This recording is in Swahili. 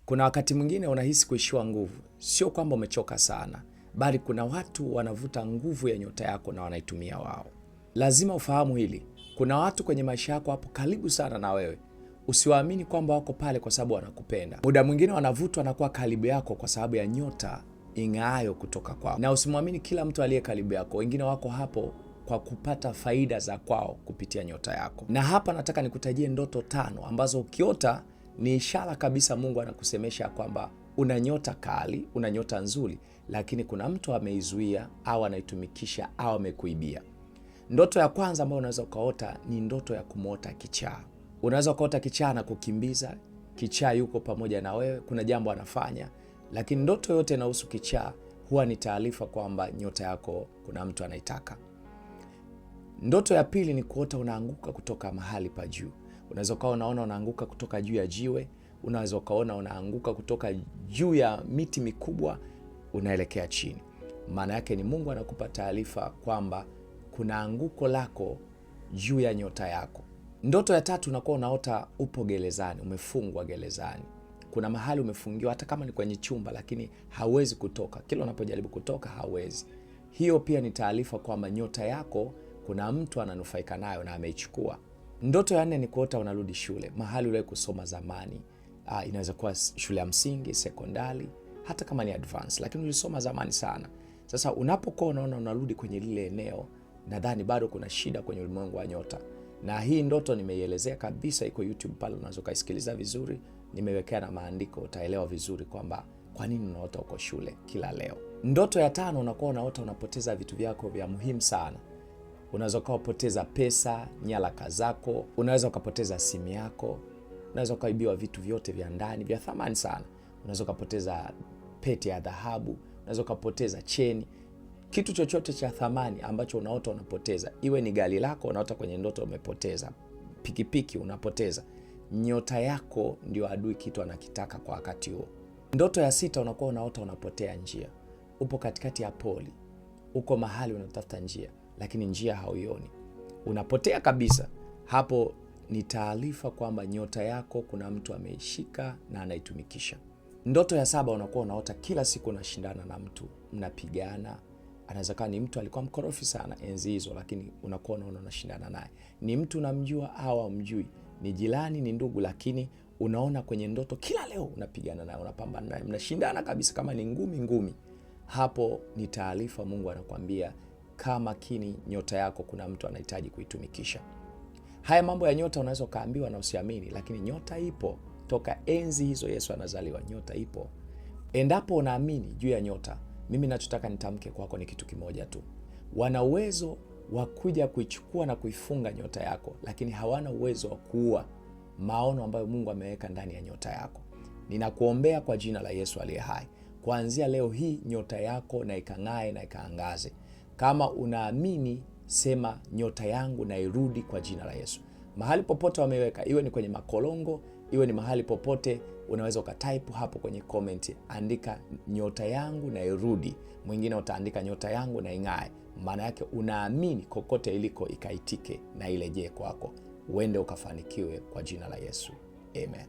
Kuna wakati mwingine unahisi kuishiwa nguvu. Sio kwamba umechoka sana, bali kuna watu wanavuta nguvu ya nyota yako na wanaitumia wao. Lazima ufahamu hili. Kuna watu kwenye maisha yako hapo karibu sana na wewe. Usiwaamini kwamba wako pale kwa sababu wanakupenda. Muda mwingine wanavutwa na kuwa karibu yako kwa sababu ya nyota ing'aayo kutoka kwao. Na usimwamini kila mtu aliye karibu yako. Wengine wako hapo kwa kupata faida za kwao kupitia nyota yako. Na hapa nataka nikutajie ndoto 5 ambazo ukiota ni ishara kabisa Mungu anakusemesha kwamba una nyota kali, una nyota nzuri, lakini kuna mtu ameizuia au anaitumikisha au amekuibia. Ndoto ya kwanza ambayo unaweza ukaota ni ndoto ya kumwota kichaa. Unaweza ukaota kichaa na kukimbiza, kichaa yuko pamoja na wewe, kuna jambo anafanya, lakini ndoto yote inahusu kichaa huwa ni taarifa kwamba nyota yako kuna mtu anaitaka. Ndoto ya pili ni kuota unaanguka kutoka mahali pa juu. Unaweza ukawa unaona unaanguka kutoka juu ya jiwe, unaweza ukaona unaanguka kutoka juu ya miti mikubwa unaelekea chini. Maana yake ni Mungu anakupa taarifa kwamba kuna anguko lako juu ya nyota yako. Ndoto ya tatu unakuwa unaota upo gerezani, umefungwa gerezani. Kuna mahali umefungiwa hata kama ni kwenye chumba, lakini hauwezi kutoka. Kila unapojaribu kutoka hauwezi. Hiyo pia ni taarifa kwamba nyota yako kuna mtu ananufaika nayo na ameichukua. Ndoto ya 4 ni kuota unarudi shule, mahali uliwahi kusoma zamani. Inaweza kuwa shule ya msingi, sekondari, hata kama ni advance, lakini ulisoma zamani sana. Sasa unapokuwa unaona unarudi kwenye lile eneo, nadhani bado kuna shida kwenye ulimwengu wa nyota. Na hii ndoto nimeielezea kabisa, iko YouTube pale, unaweza kuisikiliza vizuri. Nimewekea na maandiko, utaelewa vizuri kwamba kwa nini unaota uko shule kila leo. Ndoto ya 5 unakuwa unaota unapoteza vitu vyako vya muhimu sana. Unaweza ukapoteza pesa, nyaraka zako, unaweza ukapoteza simu yako, unaweza ukaibiwa vitu vyote vya ndani vya thamani sana. Unaweza ukapoteza pete ya dhahabu, unaweza ukapoteza cheni. Kitu chochote cha thamani ambacho unaota unapoteza, iwe ni gari lako unaota kwenye ndoto umepoteza, pikipiki unapoteza. Nyota yako ndio adui kitu anakitaka kwa wakati huo. Ndoto ya 6 unakuwa unaota unapotea njia. Upo katikati ya poli, uko mahali unatafuta njia, lakini njia hauioni, unapotea kabisa. Hapo ni taarifa kwamba nyota yako kuna mtu ameishika na anaitumikisha. Ndoto ya 7 unakuwa unaota kila siku unashindana na mtu, mnapigana. Anaweza kuwa ni mtu alikuwa mkorofi sana enzi hizo, lakini unakuwa unaona unashindana naye. Ni mtu unamjua au humjui, ni jirani, ni ndugu, lakini unaona kwenye ndoto kila leo unapigana naye, unapambana naye, mnashindana kabisa kama ni ngumi. Hapo ni taarifa Mungu anakuambia kama makini, nyota yako kuna mtu anahitaji kuitumikisha. Haya mambo ya nyota unaweza kaambiwa na usiamini, lakini nyota ipo toka enzi hizo Yesu anazaliwa. Nyota ipo. Endapo unaamini juu ya nyota, mimi nachotaka nitamke kwako ni kitu kimoja tu. Wana uwezo wa kuja kuichukua na kuifunga nyota yako, lakini hawana uwezo wa kuua maono ambayo Mungu ameweka ndani ya nyota yako. Ninakuombea kwa jina la Yesu aliye hai, kuanzia leo hii nyota yako na ikang'ae na ikaangaze. Kama unaamini, sema nyota yangu na irudi kwa jina la Yesu. Mahali popote wameweka, iwe ni kwenye makolongo, iwe ni mahali popote, unaweza ukatype hapo kwenye comment, andika nyota yangu na irudi. Mwingine utaandika nyota yangu na ing'ae. Maana yake unaamini kokote iliko ikaitike na irejee kwako. Uende ukafanikiwe kwa jina la Yesu. Amen.